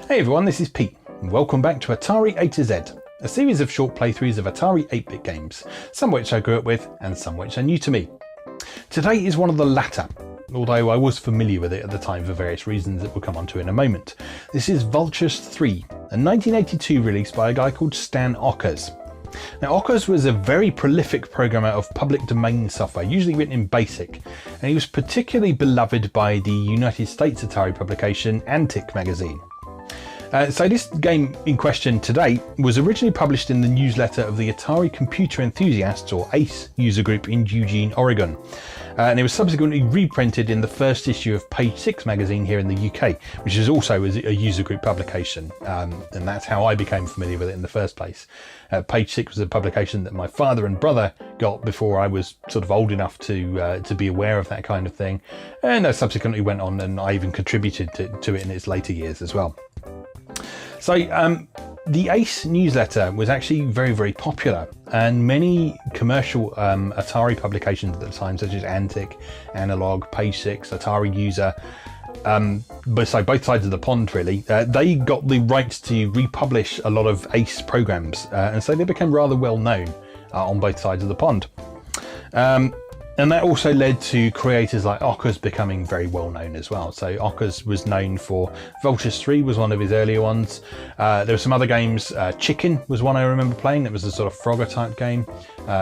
Hey everyone, this is Pete, and welcome back to Atari A to Z, a series of short playthroughs of Atari 8-bit games, some which I grew up with and some which are new to me. Today is one of the latter, although I was familiar with it at the time for various reasons that we'll come on to in a moment. This is Vultures III, a 1982 release by a guy called Stan Ockers. Now, Ockers was a very prolific programmer of public domain software, usually written in BASIC, and he was particularly beloved by the United States Atari publication Antic magazine. So this game in question today was originally published in the newsletter of the Atari Computer Enthusiasts, or ACE, user group in Eugene, Oregon. And it was subsequently reprinted in the first issue of Page 6 magazine here in the UK, which is also a user group publication. And that's how I became familiar with it in the first place. Page 6 was a publication that my father and brother got before I was sort of old enough to be aware of that kind of thing. And I subsequently went on and I even contributed to it in its later years as well. So the ACE newsletter was actually very, very popular, and many commercial Atari publications at the time, such as Antic, Analog, Page 6, Atari User, so both sides of the pond really, they got the rights to republish a lot of ACE programs, and so they became rather well known on both sides of the pond. And that also led to creators like Ockers becoming very well known as well. So Ockers was known for Vultures 3 was one of his earlier ones. There were some other games. Chicken was one I remember playing. That was a sort of Frogger type game.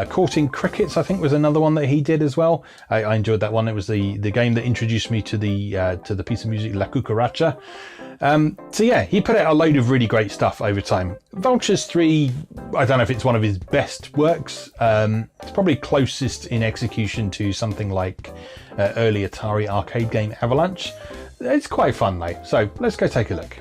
Courting Crickets, I think, was another one that he did as well. I enjoyed that one. It was the game that introduced me to the piece of music La Cucaracha. So yeah, he put out a load of really great stuff over time. Vultures 3, I don't know if it's one of his best works. It's probably closest in execution to something like early Atari arcade game Avalanche. It's quite fun though, so let's go take a look.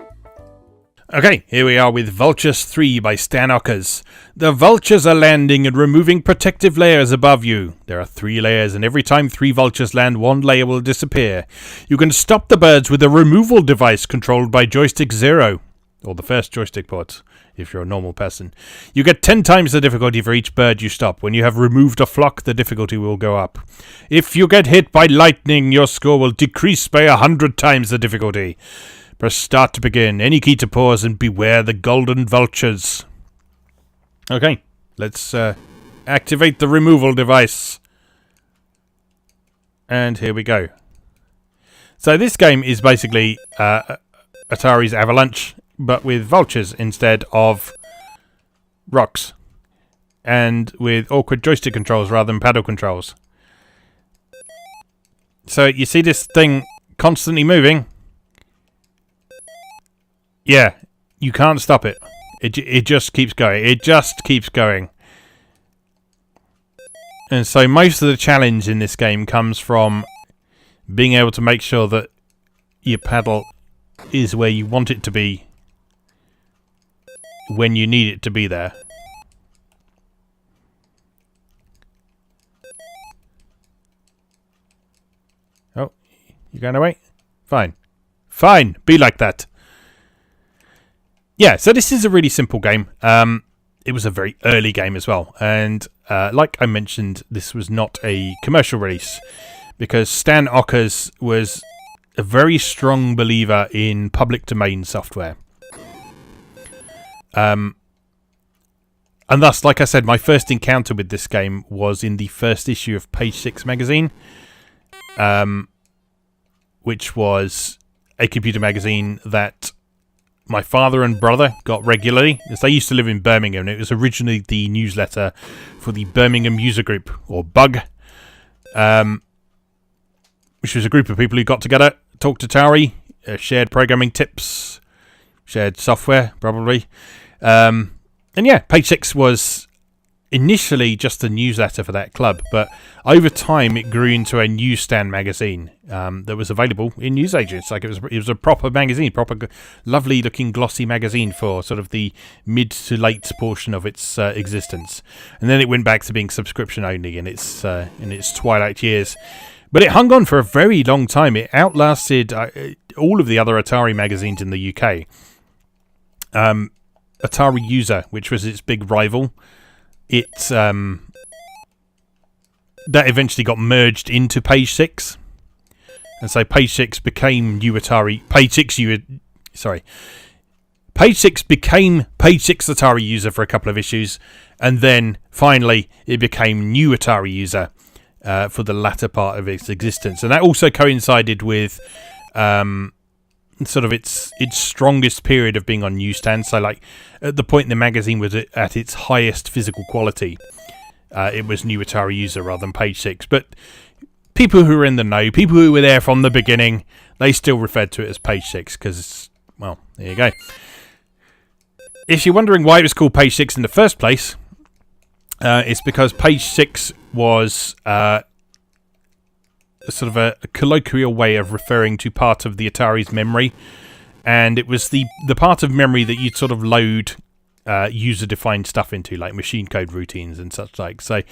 Okay, here we are with Vultures 3 by Stan Ockers. The vultures are landing and removing protective layers above you. There are 3 layers, and every time 3 vultures land, 1 layer will disappear. You can stop the birds with a removal device controlled by joystick 0, or the first joystick port, if you're a normal person. You get 10 times the difficulty for each bird you stop. When you have removed a flock, the difficulty will go up. If you get hit by lightning, your score will decrease by 100 times the difficulty. Press start to begin, any key to pause, and beware the golden vultures. Okay, let's activate the removal device. And here we go. So this game is basically Atari's Avalanche, but with vultures instead of rocks. And with awkward joystick controls rather than paddle controls. So you see this thing constantly moving. Yeah, you can't stop it. It just keeps going. It just keeps going. And so most of the challenge in this game comes from being able to make sure that your paddle is where you want it to be when you need it to be there. Oh, you going away? Fine. Fine, be like that. Yeah, so this is a really simple game. It was a very early game as well. And like I mentioned, this was not a commercial release because Stan Ockers was a very strong believer in public domain software. And thus, like I said, my first encounter with this game was in the first issue of Page 6 magazine, which was a computer magazine that my father and brother got regularly, as they used to live in Birmingham. It was originally the newsletter for the Birmingham User Group, or BUG, which was a group of people who got together, talked Atari, shared programming tips, shared software, probably. And yeah, Page 6 was initially just a newsletter for that club, but over time it grew into a newsstand magazine that was available in newsagents. Like it was a proper magazine, proper lovely looking glossy magazine for sort of the mid to late portion of its existence, and then it went back to being subscription only in its twilight years. But it hung on for a very long time. It outlasted all of the other Atari magazines in the UK. Atari User, which was its big rival, that eventually got merged into Page 6, and so Page 6 became New Atari. Page 6, Page 6 became Page 6 Atari User for a couple of issues, and then finally it became New Atari User for the latter part of its existence. And that also coincided with sort of its strongest period of being on newsstands. So like at the point the magazine was at its highest physical quality, it was New Atari User rather than Page 6. But people who are in the know, people who were there from the beginning, they still referred to it as Page 6 because, well, there you go. If you're wondering why it was called Page 6 in the first place, it's because Page 6 was sort of a colloquial way of referring to part of the Atari's memory, and it was the part of memory that you'd sort of load user-defined stuff into, like machine code routines and such like. So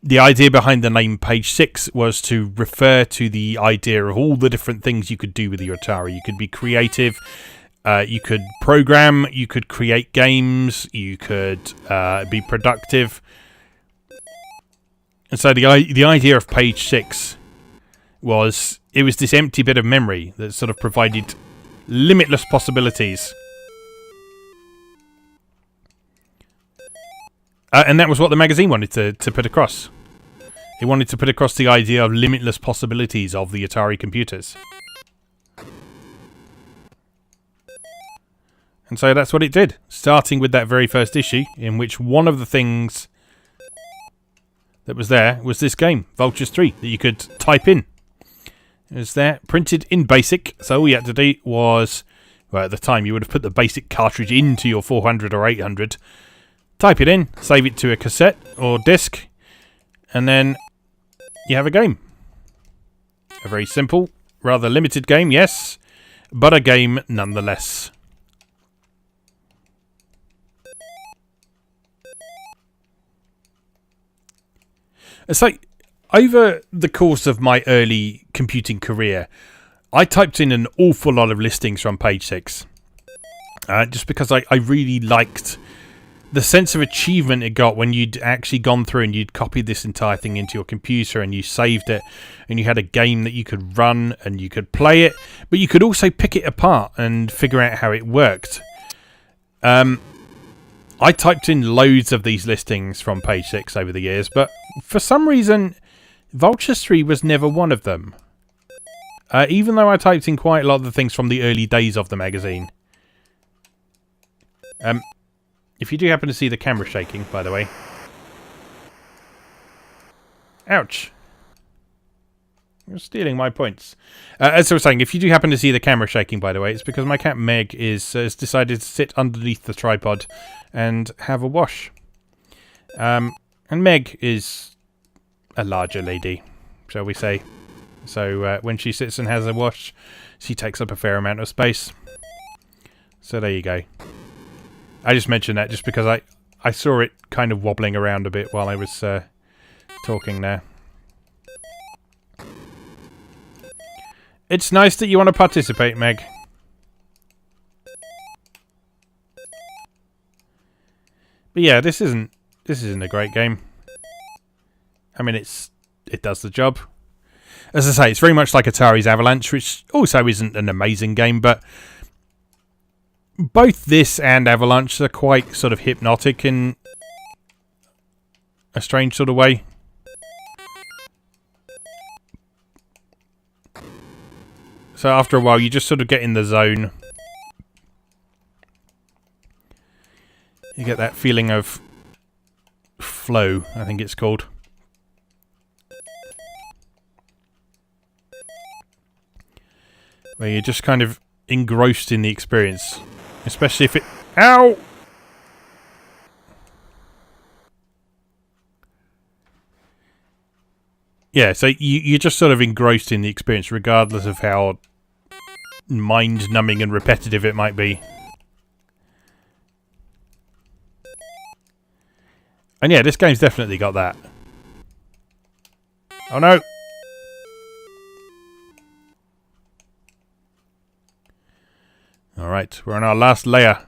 the idea behind the name Page 6 was to refer to the idea of all the different things you could do with your Atari. You could be creative, you could program, you could create games, you could be productive. And so the idea of Page 6 was, it was this empty bit of memory that sort of provided limitless possibilities. And that was what the magazine wanted to put across. It wanted to put across the idea of limitless possibilities of the Atari computers. And so that's what it did, starting with that very first issue, in which one of the things that was there was this game, Vultures 3, that you could type in. It was there, printed in BASIC, so all you had to do was, well, at the time you would have put the BASIC cartridge into your 400 or 800, type it in, save it to a cassette or disc, and then you have a game. A very simple, rather limited game, yes, but a game nonetheless. So, over the course of my early computing career, I typed in an awful lot of listings from Page 6. Just because I really liked the sense of achievement it got when you'd actually gone through and you'd copied this entire thing into your computer and you saved it and you had a game that you could run and you could play it, but you could also pick it apart and figure out how it worked. I typed in loads of these listings from Page 6 over the years, but for some reason Vultures 3 was never one of them. Even though I typed in quite a lot of the things from the early days of the magazine. If you do happen to see the camera shaking, by the way. Ouch. You're stealing my points. As I was saying, if you do happen to see the camera shaking, by the way, it's because my cat Meg has decided to sit underneath the tripod and have a wash. And Meg is a larger lady, shall we say. So when she sits and has a wash, she takes up a fair amount of space. So there you go. I just mentioned that just because I saw it kind of wobbling around a bit while I was talking there. It's nice that you want to participate, Meg. But yeah, this isn't a great game. I mean, it does the job. As I say, it's very much like Atari's Avalanche, which also isn't an amazing game, but both this and Avalanche are quite sort of hypnotic in a strange sort of way. So after a while, you just sort of get in the zone. You get that feeling of flow, I think it's called. Where you're just kind of engrossed in the experience. Especially if it... Ow! Yeah, so you're just sort of engrossed in the experience regardless of how mind-numbing and repetitive it might be. And yeah, this game's definitely got that. Oh no! Alright, we're on our last layer.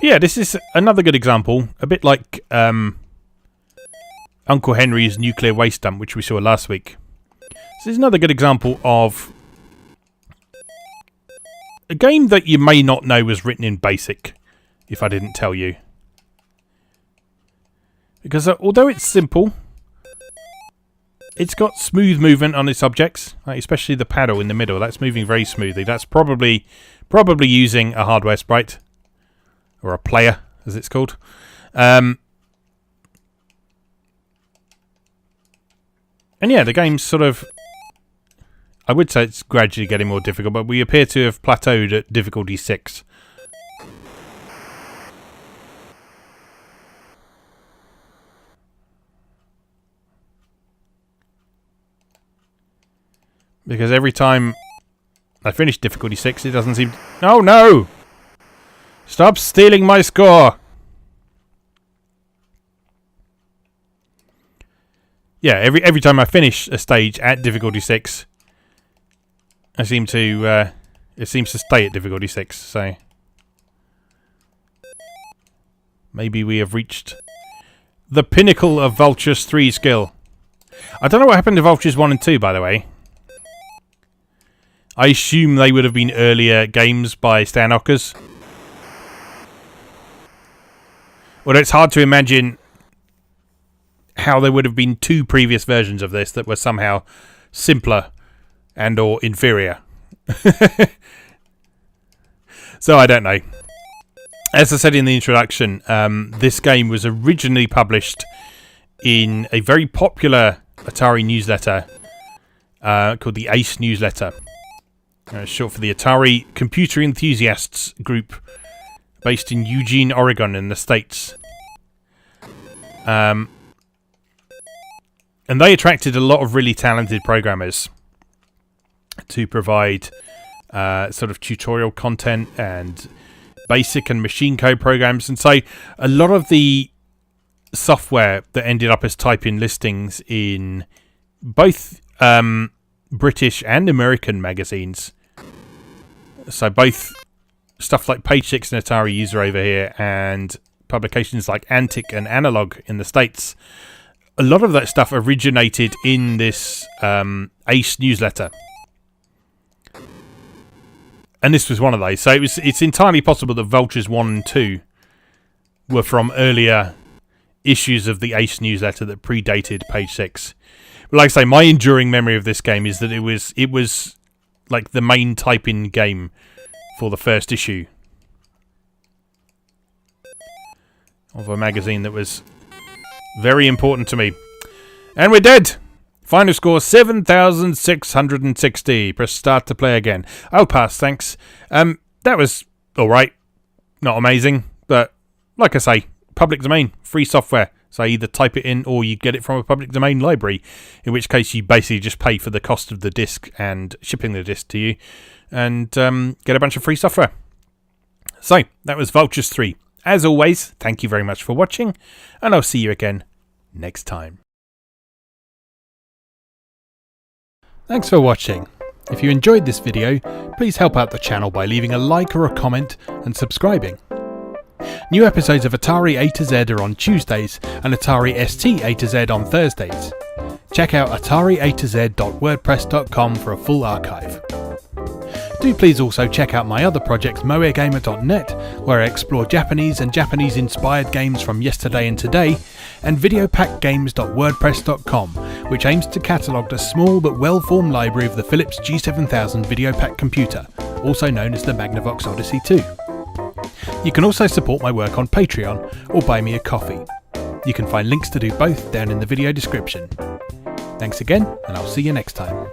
Yeah, this is another good example. A bit like Uncle Henry's nuclear waste dump, which we saw last week. This is another good example of a game that you may not know was written in BASIC, if I didn't tell you. Because although it's simple, it's got smooth movement on its objects, like especially the paddle in the middle. That's moving very smoothly. That's probably using a hardware sprite, or a player, as it's called. And yeah, the game's sort of, I would say it's gradually getting more difficult, but we appear to have plateaued at difficulty 6. Because every time I finish difficulty 6, it doesn't seem... Oh no! Stop stealing my score! Yeah, every time I finish a stage at difficulty 6, I seem to... it seems to stay at difficulty 6, so... Maybe we have reached the pinnacle of Vultures 3 skill. I don't know what happened to Vultures 1 and 2, by the way. I assume they would have been earlier games by Stan Ockers. Although it's hard to imagine how there would have been 2 previous versions of this that were somehow simpler and or inferior. So I don't know. As I said in the introduction, this game was originally published in a very popular Atari newsletter called the ACE newsletter. Short for the Atari Computer Enthusiasts Group, based in Eugene, Oregon, in the States. And they attracted a lot of really talented programmers to provide sort of tutorial content and basic and machine code programs. And so a lot of the software that ended up as type-in listings in both British and American magazines, so both stuff like Page 6 and Atari User over here, and publications like Antic and Analog in the States, a lot of that stuff originated in this ACE newsletter. And this was one of those. So it's entirely possible that Vultures 1 and 2 were from earlier issues of the ACE newsletter that predated Page 6. But like I say, my enduring memory of this game is that it was like the main type-in game for the first issue of a magazine that was very important to me. And we're dead! Final score 7,660. Press start to play again. I'll pass, thanks. That was alright. Not amazing, but like I say, public domain, free software. So either type it in or you get it from a public domain library, in which case you basically just pay for the cost of the disc and shipping the disc to you, and get a bunch of free software. So that was Vultures 3. As always, thank you very much for watching, and I'll see you again next time. Thanks for watching. If you enjoyed this video, please help out the channel by leaving a like or a comment and subscribing. New episodes of Atari A to Z are on Tuesdays and Atari ST A to Z on Thursdays. Check out atariatoz.wordpress.com for a full archive. Do please also check out my other projects moegamer.net, where I explore Japanese and Japanese-inspired games from yesterday and today, and videopackgames.wordpress.com, which aims to catalogue the small but well-formed library of the Philips G7000 Videopack computer, also known as the Magnavox Odyssey 2. You can also support my work on Patreon or buy me a coffee. You can find links to do both down in the video description. Thanks again, and I'll see you next time.